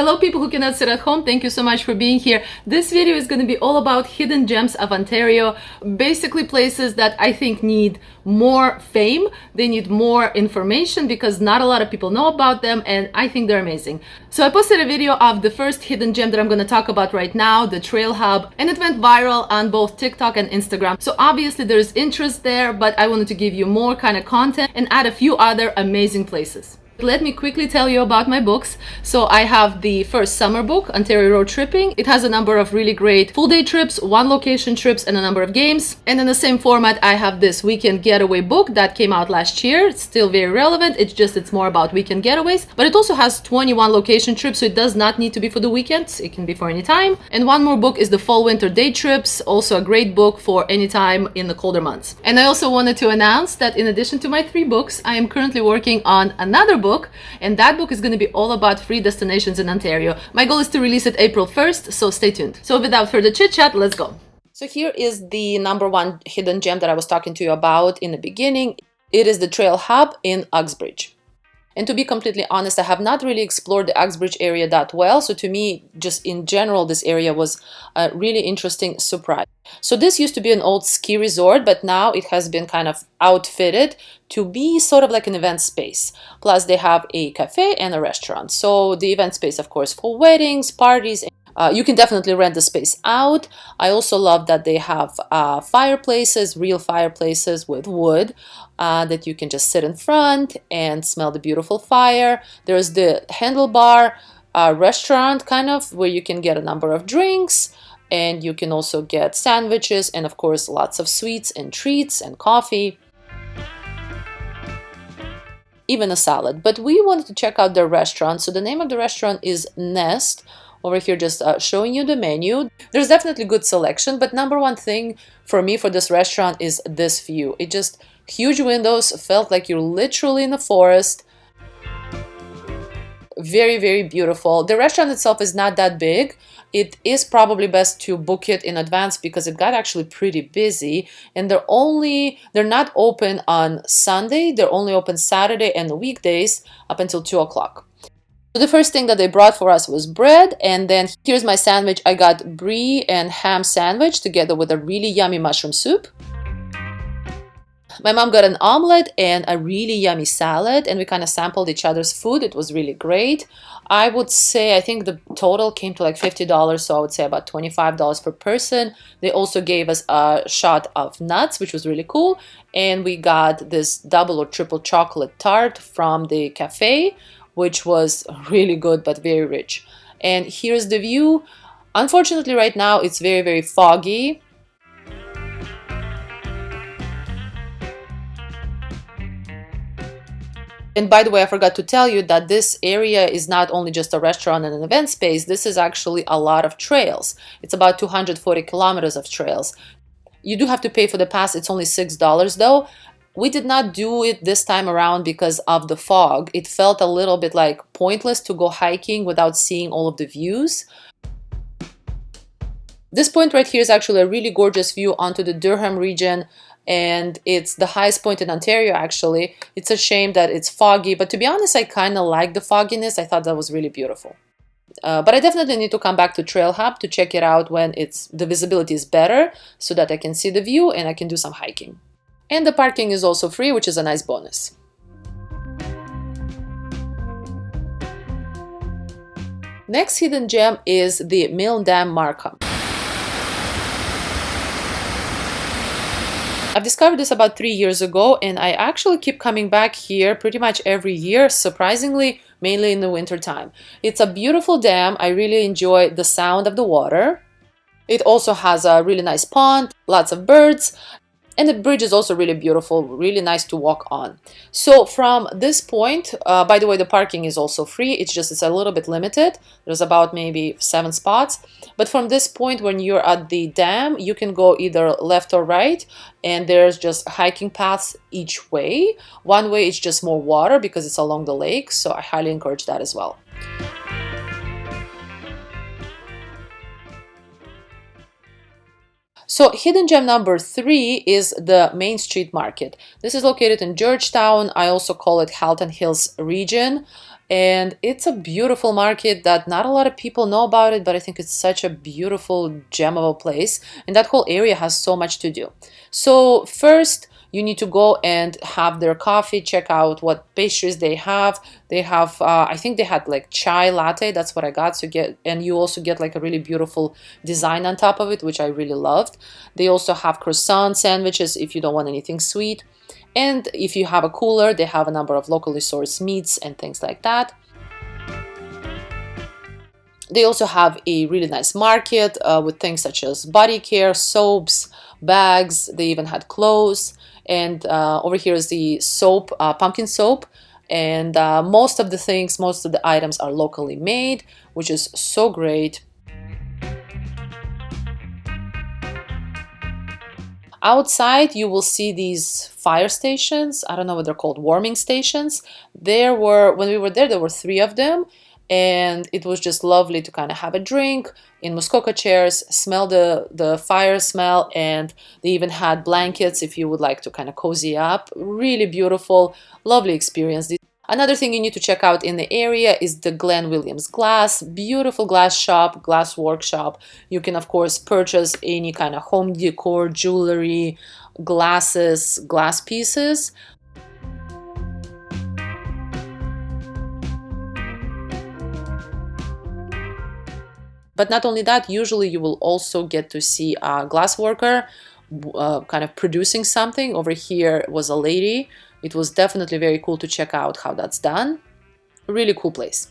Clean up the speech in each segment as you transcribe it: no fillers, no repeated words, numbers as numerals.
Hello people who cannot sit at home, thank you so much for being here. This video is going to be all about hidden gems of Ontario, basically places that I think need more fame, they need more information because not a lot of people know about them and I think they're amazing. So I posted a video of the first hidden gem that I'm going to talk about right now, the Trail Hub, and it went viral on both TikTok and Instagram. So obviously there's interest there, but I wanted to give you more kind of content and add a few other amazing places. Let me quickly tell you about my books. So I have the first summer book, Ontario Road Tripping. It has a number of really great full day trips, one location trips, and a number of games. And in the same format, I have this weekend getaway book that came out last year. It's still very relevant. It's more about weekend getaways, but it also has 21 location trips. So it does not need to be for the weekends. It can be for any time. And one more book is the fall winter day trips. Also a great book for any time in the colder months. And I also wanted to announce that in addition to my 3 books, I am currently working on another book, and that book is going to be all about free destinations in Ontario. My goal is to release it April 1st, so stay tuned. So without further chit chat, let's go. So here is the number 1 hidden gem that I was talking to you about in the beginning. It is the Trail Hub in Uxbridge. And to be completely honest, I have not really explored the Uxbridge area that well. So to me, just in general, this area was a really interesting surprise. So this used to be an old ski resort, but now it has been kind of outfitted to be sort of like an event space. Plus they have a cafe and a restaurant. So the event space, of course, for weddings, parties. You can definitely rent the space out. I also love that they have fireplaces, real fireplaces with wood that you can just sit in front and smell the beautiful fire. There's the handlebar restaurant kind of where you can get a number of drinks, and you can also get sandwiches and of course lots of sweets and treats and coffee. Even a salad. But we wanted to check out their restaurant. So the name of the restaurant is Nest. Over here just showing you the menu. There's definitely good selection, but number 1 thing for me for this restaurant is this view. It just huge windows, felt like you're literally in the forest. Very, very beautiful. The restaurant itself is not that big. It is probably best to book it in advance because it got actually pretty busy, and they're not open on Sunday. They're only open Saturday and the weekdays up until 2 o'clock. So the first thing that they brought for us was bread, and then here's my sandwich. I got brie and ham sandwich together with a really yummy mushroom soup. My mom got an omelet and a really yummy salad, and we kind of sampled each other's food. It was really great. I would say, I think the total came to like $50, so I would say about $25 per person. They also gave us a shot of nuts, which was really cool, and we got this double or triple chocolate tart from the cafe, which was really good but very rich. And here's the view. Unfortunately right now it's very, very foggy. And by the way, I forgot to tell you that this area is not only just a restaurant and an event space. This is actually a lot of trails. It's about 240 kilometers of trails. You do have to pay for the pass. It's only $6 though. We did not do it this time around because of the fog. It felt a little bit like pointless to go hiking without seeing all of the views. This point right here is actually a really gorgeous view onto the Durham region, and it's the highest point in Ontario actually. It's a shame that it's foggy, but to be honest, I kind of like the fogginess. I thought that was really beautiful. But I definitely need to come back to Trail Hub to check it out when the visibility is better so that I can see the view and I can do some hiking. And the parking is also free, which is a nice bonus. Next hidden gem is the Milne Dam, Markham. I've discovered this about 3 years ago, and I actually keep coming back here pretty much every year, surprisingly, mainly in the winter time. It's a beautiful dam. I really enjoy the sound of the water. It also has a really nice pond, lots of birds. And the bridge is also really beautiful, really nice to walk on. So from this point, by the way, the parking is also free. It's a little bit limited. There's about maybe 7 spots. But from this point, when you're at the dam, you can go either left or right. And there's just hiking paths each way. One way is just more water because it's along the lake. So I highly encourage that as well. So hidden gem number 3 is the Main Street Market. This is located in Georgetown. I also call it Halton Hills region. And it's a beautiful market that not a lot of people know about it, but I think it's such a beautiful gem of a place, and that whole area has so much to do. So first you need to go and have their coffee, check out what pastries they have. They have I think they had like chai latte, that's what I got. So and you also get like a really beautiful design on top of it, which I really loved. They also have croissant sandwiches if you don't want anything sweet. And if you have a cooler, they have a number of locally sourced meats and things like that. They also have a really nice market with things such as body care, soaps, bags. They even had clothes. And over here is the soap, pumpkin soap. And most of the items are locally made, which is so great. Outside, you will see these fire stations. I don't know what they're called, warming stations. When we were there were 3 of them, and it was just lovely to kind of have a drink in Muskoka chairs, smell the fire smell, and they even had blankets if you would like to kind of cozy up. Really beautiful, lovely experience. Another thing you need to check out in the area is the Glen Williams glass. Beautiful glass shop, glass workshop. You can of course purchase any kind of home decor, jewelry, glasses, glass pieces. But not only that, usually you will also get to see a glass worker kind of producing something. Over here was a lady. It was definitely very cool to check out how that's done. A really cool place.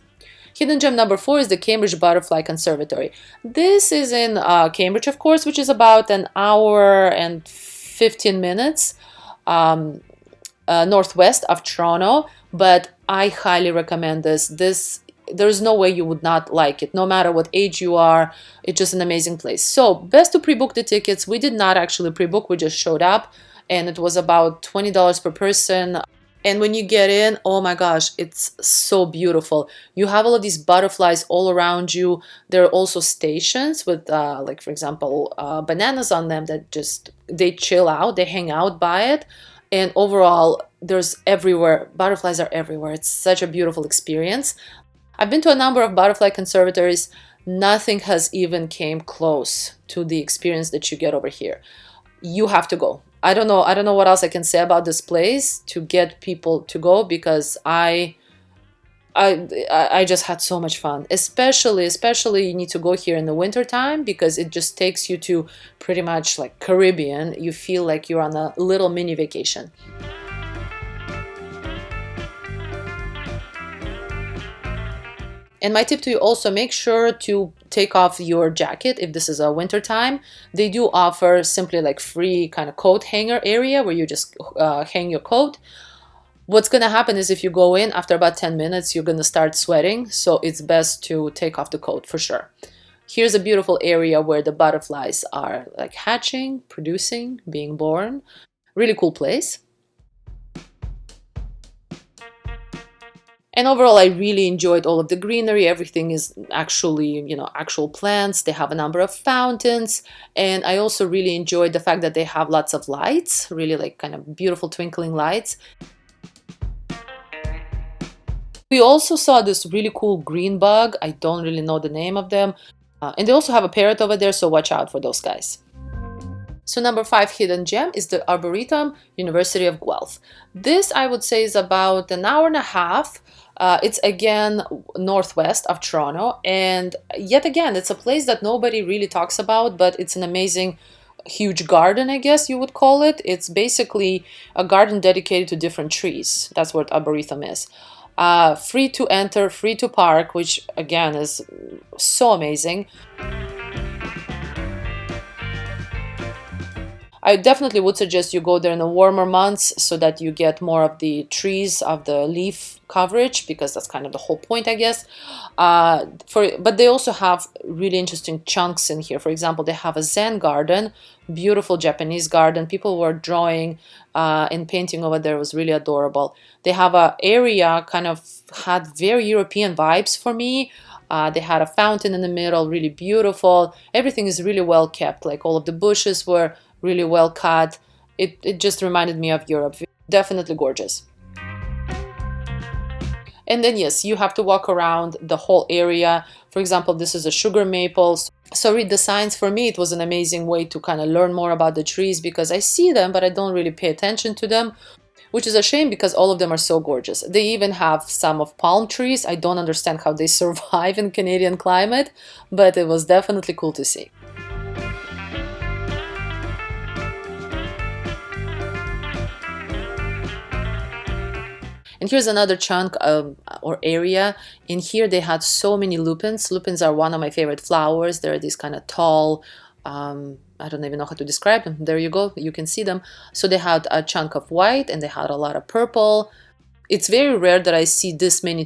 Hidden gem number 4 is the Cambridge Butterfly Conservatory. This is in Cambridge, of course, which is about an hour and 15 minutes northwest of Toronto. But I highly recommend this. There's no way you would not like it, no matter what age you are. It's just an amazing place. So best to pre-book the tickets. We did not actually pre-book, we just showed up, and it was about $20 per person. And when you get in, oh my gosh, it's so beautiful. You have all of these butterflies all around you. There are also stations with like, for example, bananas on them that they chill out, they hang out by it. And overall, there's everywhere, butterflies are everywhere. It's such a beautiful experience. I've been to a number of butterfly conservatories. Nothing has even came close to the experience that you get over here. You have to go. I don't know what else I can say about this place to get people to go, because I just had so much fun. Especially you need to go here in the winter time, because it just takes you to pretty much like Caribbean. You feel like you're on a little mini vacation. And my tip to you also, make sure to take off your jacket if this is a winter time. They do offer simply like free kind of coat hanger area where you just hang your coat. What's going to happen is if you go in, after about 10 minutes, you're going to start sweating. So it's best to take off the coat for sure. Here's a beautiful area where the butterflies are like hatching, producing, being born. Really cool place. And overall, I really enjoyed all of the greenery. Everything is actually, actual plants. They have a number of fountains. And I also really enjoyed the fact that they have lots of lights, really like kind of beautiful twinkling lights. We also saw this really cool green bug. I don't really know the name of them. And they also have a parrot over there, so watch out for those guys. So number 5 hidden gem is the Arboretum, University of Guelph. This, I would say, is about an hour and a half. It's again northwest of Toronto, and yet again it's a place that nobody really talks about, but it's an amazing huge garden, I guess you would call it. It's basically a garden dedicated to different trees. That's what Arboretum is. Free to enter, free to park, which again is so amazing. I definitely would suggest you go there in the warmer months so that you get more of the trees, of the leaf coverage, because that's kind of the whole point, I guess. But they also have really interesting chunks in here. For example, they have a Zen garden, beautiful Japanese garden. People were drawing and painting over there. It was really adorable. They have an area kind of had very European vibes for me. They had a fountain in the middle, really beautiful. Everything is really well kept. Like all of the bushes were really well cut. It just reminded me of Europe. Definitely gorgeous. And then yes, you have to walk around the whole area. For example, this is a sugar maple. So read the signs. For me, it was an amazing way to kind of learn more about the trees, because I see them, but I don't really pay attention to them, which is a shame because all of them are so gorgeous. They even have some of palm trees. I don't understand how they survive in Canadian climate, but it was definitely cool to see. And here's another chunk or area. In here they had so many lupins. Lupins are one of my favorite flowers. They're these kind of tall, I don't even know how to describe them. There you go, you can see them. So they had a chunk of white and they had a lot of purple. It's very rare that I see this many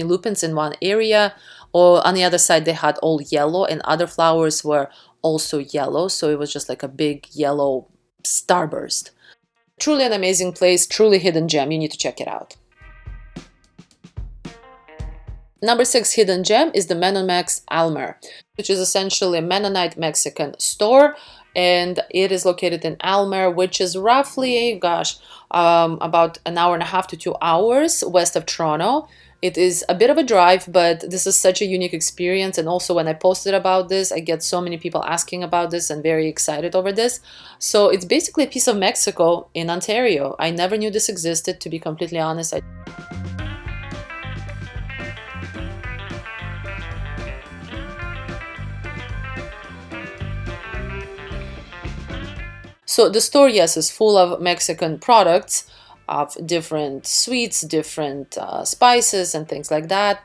lupins in one area. Or on the other side they had all yellow, and other flowers were also yellow. So it was just like a big yellow starburst. Truly an amazing place, truly hidden gem. You need to check it out. Number 6 hidden gem is the Mennomex Almer, which is essentially a Mennonite Mexican store, and it is located in Aylmer, which is roughly, about an hour and a half to 2 hours west of Toronto. It is a bit of a drive, but this is such a unique experience. And also when I posted about this, I get so many people asking about this and very excited over this. So it's basically a piece of Mexico in Ontario. I never knew this existed, to be completely honest. So the store, yes, is full of Mexican products, of different sweets, different spices and things like that.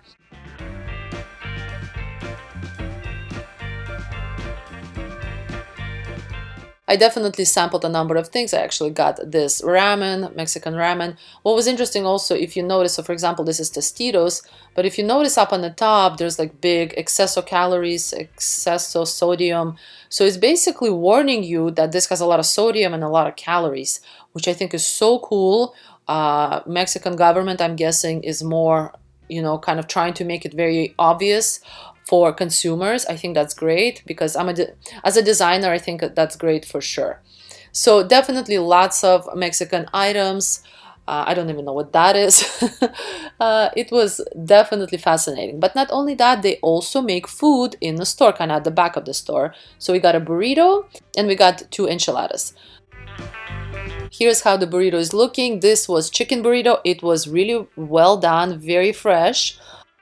I definitely sampled a number of things. I actually got this ramen, Mexican ramen. What was interesting also, if you notice, so for example, this is Tostitos, but if you notice up on the top, there's like big excesso calories, excesso sodium. So it's basically warning you that this has a lot of sodium and a lot of calories, which I think is so cool. Mexican government, I'm guessing, is more, kind of trying to make it very obvious for consumers. I think that's great, because as a designer, I think that's great for sure. So definitely lots of Mexican items. I don't even know what that is. It was definitely fascinating. But not only that, they also make food in the store, kind of at the back of the store. So we got a burrito and we got 2 enchiladas. Here's how the burrito is looking. This was chicken burrito. It was really well done, very fresh.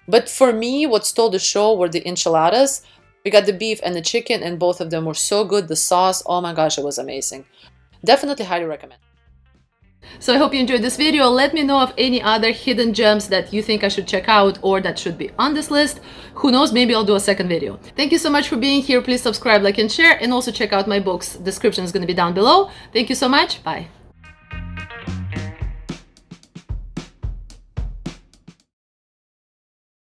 But for me, what stole the show were the enchiladas. We got the beef and the chicken, and both of them were so good. The sauce, oh my gosh, it was amazing. Definitely highly recommend. So I hope you enjoyed this video. Let me know of any other hidden gems that you think I should check out or that should be on this list. Who knows, maybe I'll do a second video. Thank you so much for being here. Please subscribe, like, and share, and also check out my books. Description is going to be down below. Thank you so much. Bye.